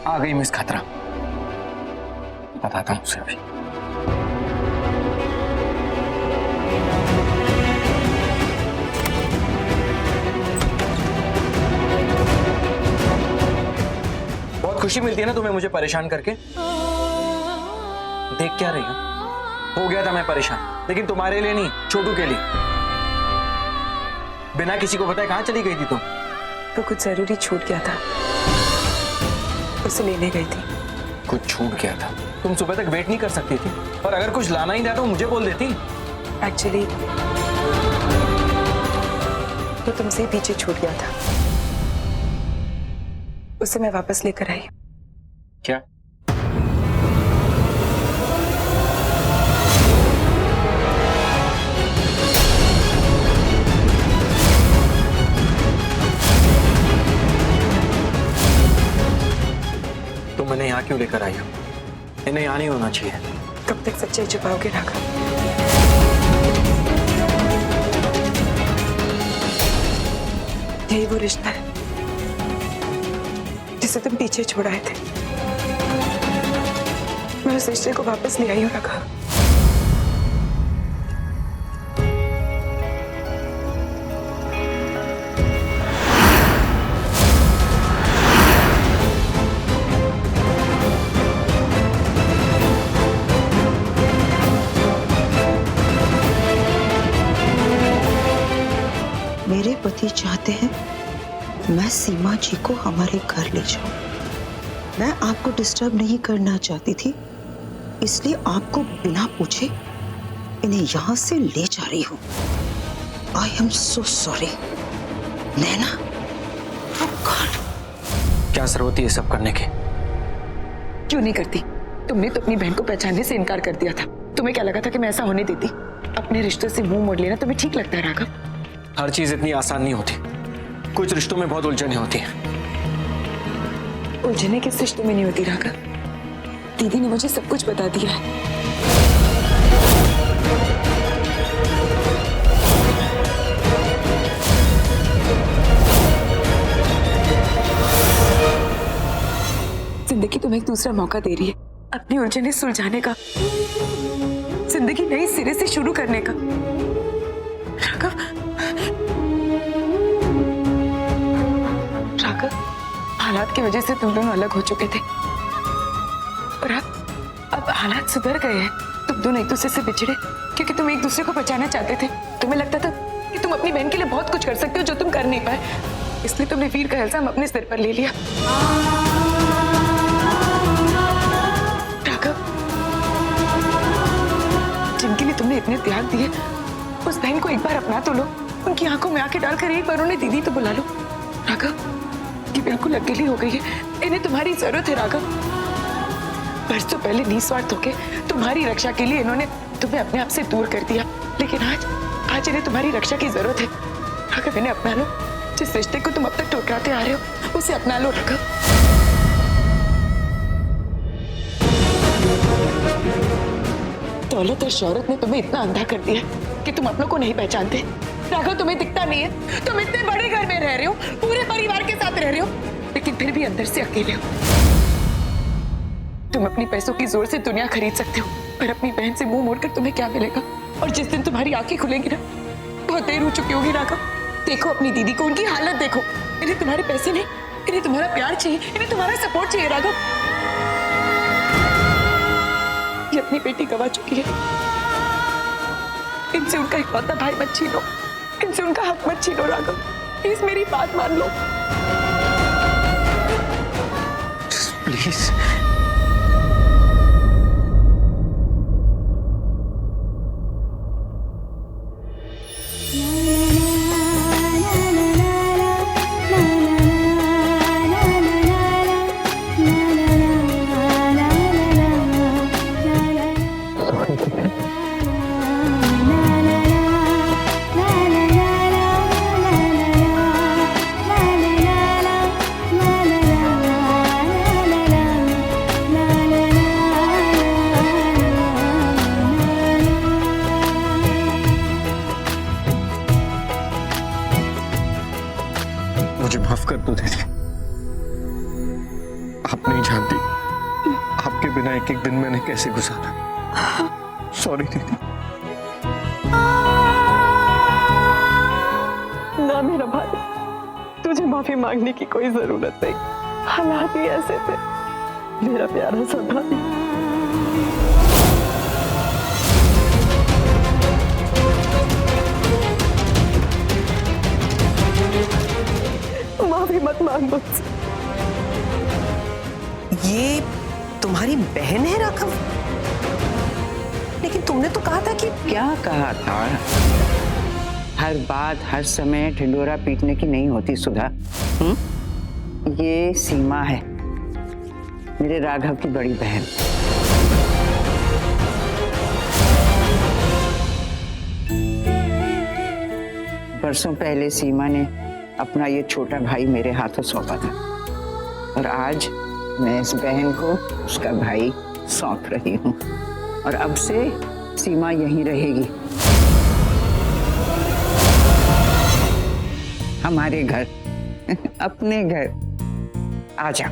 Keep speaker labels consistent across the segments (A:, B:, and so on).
A: आ गई मिस खतरा, बताता हूँ उसे अभी। बहुत खुशी मिलती है ना तुम्हें मुझे परेशान करके। देख क्या रही हो गया था मैं परेशान, लेकिन तुम्हारे लिए नहीं, छोटू के लिए। बिना किसी को बताए कहाँ चली गई थी तुम?
B: तो कुछ जरूरी छूट गया था, उसे लेने गई थी।
A: कुछ छूट गया था? तुम सुबह तक वेट नहीं कर सकती थी? और अगर कुछ लाना ही था तो मुझे बोल देती।
B: एक्चुअली तो तुमसे ही पीछे छूट गया था, उसे मैं वापस लेकर आई।
A: क्या? तुम मैंने यहाँ क्यों लेकर आई हो? इन्हें यहाँ नहीं होना चाहिए।
B: कब तक सच्चाई छुपाओगे राघव? यही वो रिश्ता है जिसे तुम पीछे छोड़ आए थे। मैं उस रिश्ते को वापस ले आई हूँ राघव।
C: मेरे पति चाहते हैं मैं सीमा जी को हमारे घर ले जाऊं। मैं आपको डिस्टर्ब नहीं करना चाहती थी, इसलिए आपको बिना पूछे इन्हें यहां से ले जा रही हूं। I am so sorry. Naina, oh God।
A: क्या जरूरत है ये सब करने की?
B: क्यों नहीं करती? तुमने तो अपनी बहन को पहचानने से इनकार कर दिया था। तुम्हें क्या लगा था कि मैं ऐसा होने देती? अपने रिश्तों से मुंह मोड़ लेना तुम्हें ठीक लगता है राघव?
A: हर चीज इतनी आसान नहीं होती, कुछ रिश्तों में बहुत उलझने होती हैं।
B: उलझने किस रिश्ते में नहीं होती राघव? दीदी ने मुझे सब कुछ बता दिया है। जिंदगी तुम्हें एक दूसरा मौका दे रही है अपनी उलझने सुलझाने का, जिंदगी नई सिरे से शुरू करने का। राघव, हालात की वजह से तुम दोनों अलग हो चुके थे और अब हालात सुधर गए हैं। तुम दोनों एक दूसरे से बिछड़े क्योंकि तुम एक दूसरे को बचाना चाहते थे। तुम्हें लगता था कि तुम अपनी बहन के लिए बहुत कुछ कर सकते हो जो तुम कर नहीं पाए, इसलिए तुमने वीर का इल्जाम अपने सिर पर ले लिया। राघव, जिनके लिए तुमने इतने त्याग दिए, उस बहन को एक बार अपना तो लो, उनकी आंखों में आंखें डालकर एक बार उन्हें दीदी तो बुला लो। राघव, ये बिल्कुल अकेली हो गई है, इन्हें तुम्हारी जरूरत है राघव। बरसों पहले निस्वार्थ होके तुम्हारी रक्षा के लिए इन्होंने तुम्हें अपने आप से दूर कर दिया, लेकिन आज इन्हें तुम्हारी रक्षा की जरूरत है। राघव, इन्हें अपना लो। जिस रिश्ते को तुम अब तक टोकराते आ रहे हो उसे अपना लो राघव। दौलत और शौहरत ने तुम्हें इतना अंधा कर दिया कि तुम अपनों को नहीं पहचानते। राघव, तुम्हें दिखता नहीं है, तुम इतने बड़े घर में रह रहे हो, पूरे परिवार के साथ रह रहे हो, लेकिन फिर भी अंदर से अकेले हो। तुम अपनी पैसों की जोर से दुनिया खरीद सकते हो, पर अपनी बहन से मुंह मोड़कर तुम्हें क्या मिलेगा? और जिस दिन तुम्हारी आंखें खुलेंगी ना, बहुत देर हो चुकी होगी राघव। देखो अपनी दीदी को, उनकी हालत देखो। इन्हें तुम्हारे पैसे नहीं, इन्हें तुम्हारा प्यार चाहिए, इन्हें तुम्हारा सपोर्ट चाहिए राघव। ये अपनी बेटी गवा चुकी है, इनसे उनका इकलौता भाई मत छीनो, इनसे उनका हक मत छीनो राघव। प्लीज मेरी बात मान लो
A: प्लीज। आप नहीं जानती आपके बिना एक एक दिन मैंने कैसे गुजारा। सॉरी दीदी।
B: ना मेरा भाई, तुझे माफी मांगने की कोई जरूरत नहीं, हालात ही ऐसे थे मेरा प्यारा सा भाई। माफी मत मांग मुझसे।
D: ये तुम्हारी बहन है राघव? लेकिन तुमने तो कहा था कि
E: क्या कहा था? हर बात हर समय ढिंडोरा पीटने की नहीं होती सुधा। ये सीमा है, मेरे राघव की बड़ी बहन। बरसों पहले सीमा ने अपना ये छोटा भाई मेरे हाथों सौंपा था और आज मैं इस बहन को उसका भाई सौंप रही हूँ। और अब से सीमा यहीं रहेगी, हमारे घर, अपने घर। आ जा।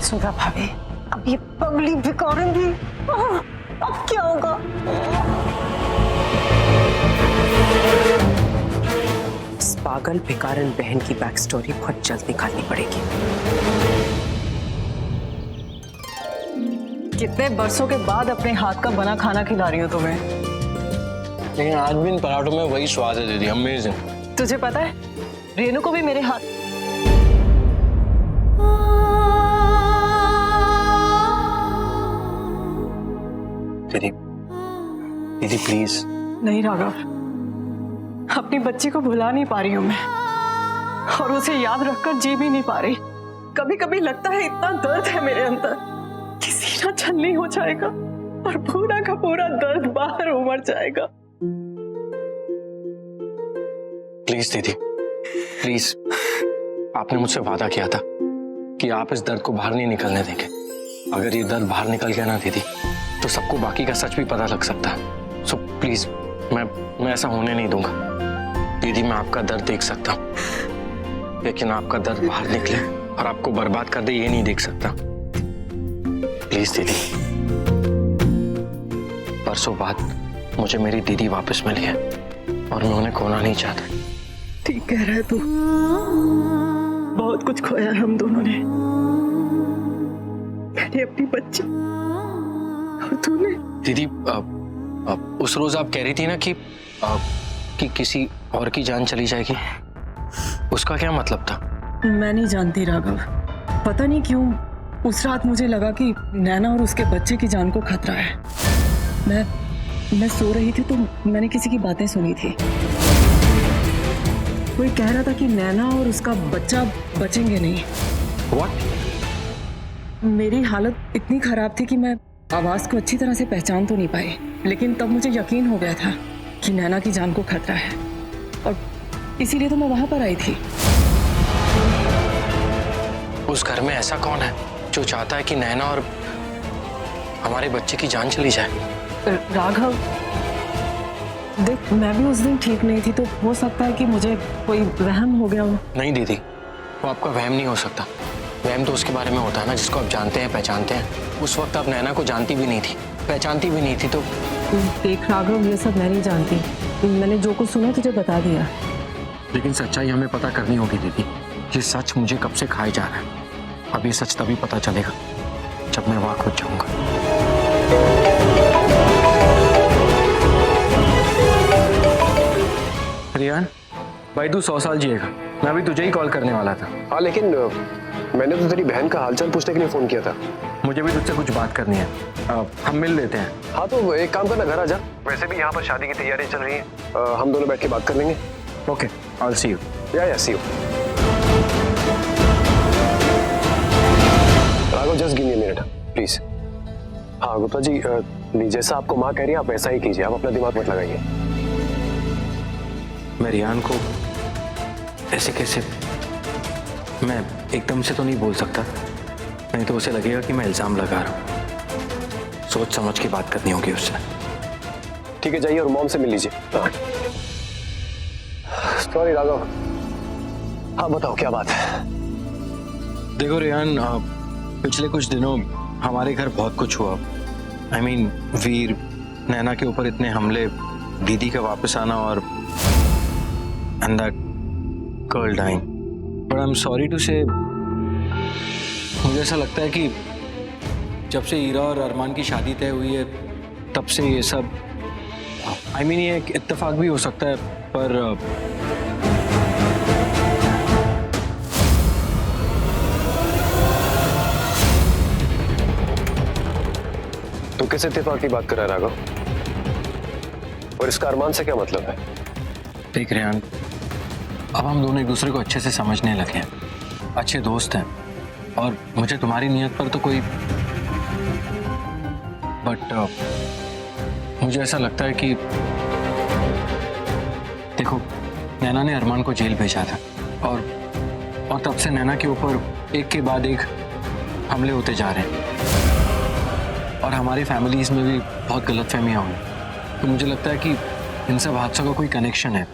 D: सुधा भाभी, अब ये पगली भिखारिन भी, अब क्या होगा? इस पागल भिखारिन बहन की बैक स्टोरी बहुत जल्द निकालनी पड़ेगी।
B: कितने बरसों के बाद अपने हाथ का बना खाना खिला रही हूँ तुम्हें।
A: लेकिन आज भी इन पराठों में वही स्वाद है दीदी, अमेजिंग।
B: तुझे पता है रेनू को भी मेरे हाथ।
A: दीदी दीदी प्लीज।
B: नहीं राघव, अपनी बच्ची को भुला नहीं पा रही हूँ मैं, और उसे याद रखकर जी भी नहीं पा रही। कभी कभी लगता है इतना दर्द है मेरे अंदर कि सीना छलनी हो जाएगा और पूरा का पूरा दर्द बाहर उमड़ जाएगा।
A: प्लीज दीदी प्लीज, आपने मुझसे वादा किया था कि आप इस दर्द को बाहर नहीं निकलने देंगे। अगर ये दर्द बाहर निकल गया ना दीदी, तो सबको बाकी का सच भी पता लग सकता है। सो प्लीज, मैं ऐसा होने नहीं दूंगा। दीदी मैं आपका दर्द देख सकता हूँ, लेकिन आपका दर्द बाहर निकले और आपको बर्बाद कर दे ये नहीं देख सकता। प्लीज दीदी। परसों बाद मुझे मेरी दीदी वापस मिली है और मैं उन्हें खोना नहीं चाहता।
B: ठीक कह रहा है तू, बहुत कुछ खोया है हम दोनों ने। मैंने अपनी बच्ची और तूने।
A: दीदी उस रोज आप कह रही थी ना कि किसी और की जान चली जाएगी, उसका क्या मतलब था?
B: मैं नहीं जानती राघव, पता नहीं क्यों उस रात मुझे लगा कि नैना और उसके बच्चे की जान को खतरा है। मैं सो रही थी तो मैंने किसी की बातें सुनी थी। कोई कह रहा था कि नैना और उसका बच्चा बचेंगे नहीं।
A: What?
B: मेरी हालत इतनी खराब थी कि मैं आवाज को अच्छी तरह से पहचान तो नहीं पाई, लेकिन तब मुझे यकीन हो गया था कि नैना की जान को खतरा है, और इसीलिए तो मैं वहां पर आई थी।
A: उस घर में ऐसा कौन है जो चाहता है कि नैना और हमारे बच्चे की जान चली जाए?
B: राघव देख, मैं भी उस दिन ठीक नहीं थी, तो हो सकता है कि मुझे कोई वहम हो गया हो। नहीं
A: दीदी, वो आपका वहम नहीं हो सकता। वहम तो उसके बारे में होता है ना जिसको आप जानते हैं, पहचानते हैं। उस वक्त आप नैना को जानती भी नहीं थी, पहचानती भी नहीं थी। तो
B: देख राघव, ये सब मैं नहीं जानती, मैंने जो कुछ सुना तुझे बता दिया।
A: लेकिन सच्चाई हमें पता करनी होगी दीदी। ये सच मुझे कब से खाए जा रहा है। अब ये सच तभी पता चलेगा जब मैं वहां खुद जाऊंगा। रियान भाई, तू 100 साल जिएगा। मैं अभी तुझे ही कॉल करने वाला था।
F: हाँ, लेकिन मैंने तो तेरी बहन का हालचाल पूछने के लिए फोन किया था।
A: मुझे भी तुझसे कुछ बात करनी है, हम मिल लेते हैं।
F: हाँ तो एक काम करना, घर आ जा। वैसे भी यहाँ पर शादी की तैयारी चल रही है, हम दोनों बैठ के बात कर लेंगे।
A: Okay, I see you.
F: या see you. Raghav, just give me a minute please. हाँ गुप्ता जी, जैसा आपको माँ कह रही है आप वैसा ही कीजिए, आप अपना दिमाग मत लगाइए।
A: मैं रियान को ऐसे कैसे, मैं एकदम से तो नहीं बोल सकता, नहीं तो उसे लगेगा कि मैं इल्जाम लगा रहा हूँ। सोच समझ के बात करनी होगी उससे।
F: ठीक है, जाइए और मॉम से मिल लीजिए। सॉरी राघव। हाँ बताओ क्या बात है।
A: देखो रेहान, पिछले कुछ दिनों हमारे घर बहुत कुछ हुआ। I mean, वीर, नैना के ऊपर इतने हमले, दीदी का वापस आना और and that girl dying. But I'm sorry to say, मुझे ऐसा लगता है कि जब से ईरा और अरमान की शादी तय हुई है तब से ये सब I mean, ये एक इत्तेफाक भी हो सकता है, पर
F: तू किस इत्तेफाक की बात कर रहा है राघव? और इसका अरमान से क्या मतलब है?
A: देख रेहान, अब हम दोनों एक दूसरे को अच्छे से समझने लगे हैं, अच्छे दोस्त हैं, और मुझे तुम्हारी नीयत पर तो कोई, बट मुझे ऐसा लगता है कि देखो, नैना ने अरमान को जेल भेजा था और तब से नैना के ऊपर एक के बाद एक हमले होते जा रहे हैं और हमारी फैमिलीज में भी बहुत गलतफहमियां हुई। तो मुझे लगता है कि इन सब हादसों का कोई कनेक्शन है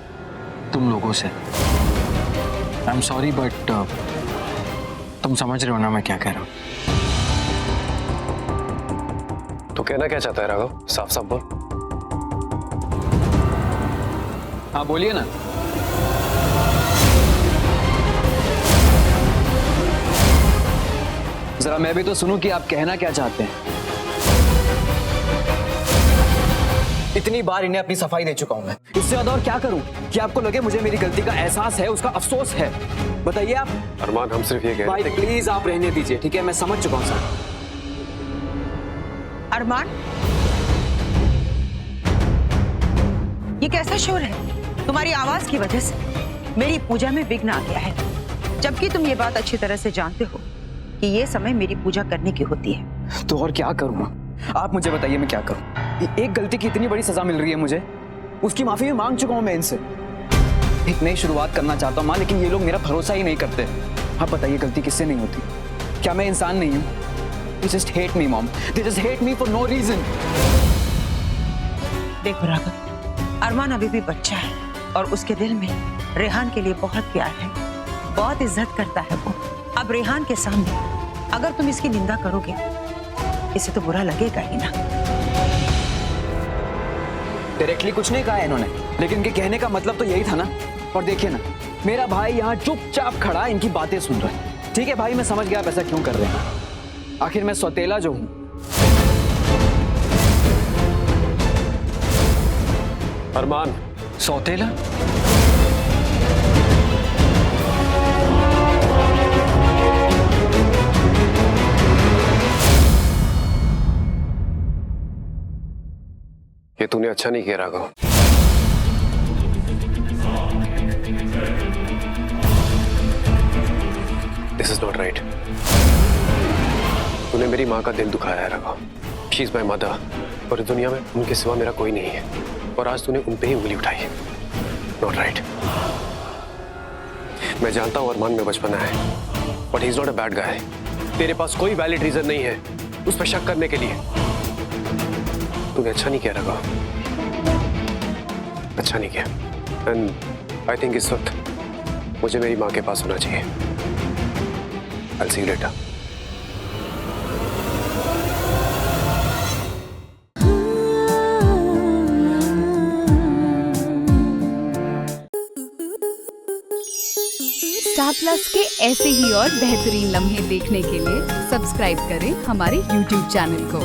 A: तुम लोगों से। आई एम सॉरी, बट तुम समझ रहे हो ना मैं क्या कह रहा हूँ।
F: तो कहना क्या चाहता है राघव? साफ साफ बोल।
A: हाँ बोलिए ना।
G: जरा मैं भी तो सुनूं कि आप कहना क्या चाहते हैं। इतनी बार इन्हें अपनी सफाई दे चुका हूं मैं, इससे ज्यादा और क्या करूं कि आपको लगे मुझे मेरी गलती का एहसास है, उसका अफसोस है। बताइए आप।
F: अरमान, हम सिर्फ ये कह
G: भाई
F: रहे थे।
G: प्लीज आप रहने दीजिए, ठीक है? मैं समझ चुका हूं सर।
C: अरमान, ये कैसा शोर है? तुम्हारी आवाज की वजह से मेरी पूजा में विघ्न आ गया है, जबकि तुम ये बात अच्छी तरह से जानते हो कि ये समय मेरी पूजा करने की होती है।
G: तो और क्या करूं मैं? आप मुझे बताइए मैं क्या करूं? एक गलती की इतनी बड़ी सजा मिल रही है मुझे, उसकी माफी भी मांग चुका हूं मैं इनसे। एक नई शुरुआत करना चाहता हूं मां, लेकिन ये लोग मेरा भरोसा ही नहीं करते। आप बताइए गलती किससे नहीं होती? क्या मैं इंसान नहीं हूं? They just hate me, mom. They just hate me for no reason.
C: देखो राघव, अरमान अभी भी बच्चा है और उसके दिल में रेहान के लिए बहुत प्यार है, बहुत इज्जत करता है वो। अब रेहान के सामने अगर तुम इसकी निंदा करोगे, इसे तो बुरा लगेगा ही ना।
G: डायरेक्टली कुछ नहीं कहा है इन्होंने, लेकिन इनके कहने का मतलब तो यही था ना। और देखिए ना, मेरा भाई यहाँ चुपचाप खड़ा इनकी बातें सुन रहा है। ठीक है भाई, मैं समझ गया आप ऐसा क्यों कर रहे हैं। आखिर मैं सौतेला जो हूं।
F: अरमान,
A: सौतेला?
F: ये तूने अच्छा नहीं किया Raghav. This is not right. तूने मेरी माँ का दिल दुखाया है Raghav. She is my mother, और इस दुनिया में उनके सिवा मेरा कोई नहीं है, और आज तूने उन पे ही उंगली उठाई है। Not right. मैं जानता हूँ अरमान में बचपना है, but he is not a bad guy. तेरे पास कोई वैलिड रीजन नहीं है उस पर शक करने के लिए। तूने अच्छा नहीं किया राघव, अच्छा नहीं किया। एंड आई थिंक इस वक्त मुझे मेरी माँ के पास होना चाहिए। I'll see you later.
H: Star plus के ऐसे ही और बेहतरीन लम्हे देखने के लिए सब्सक्राइब करें हमारे YouTube चैनल को।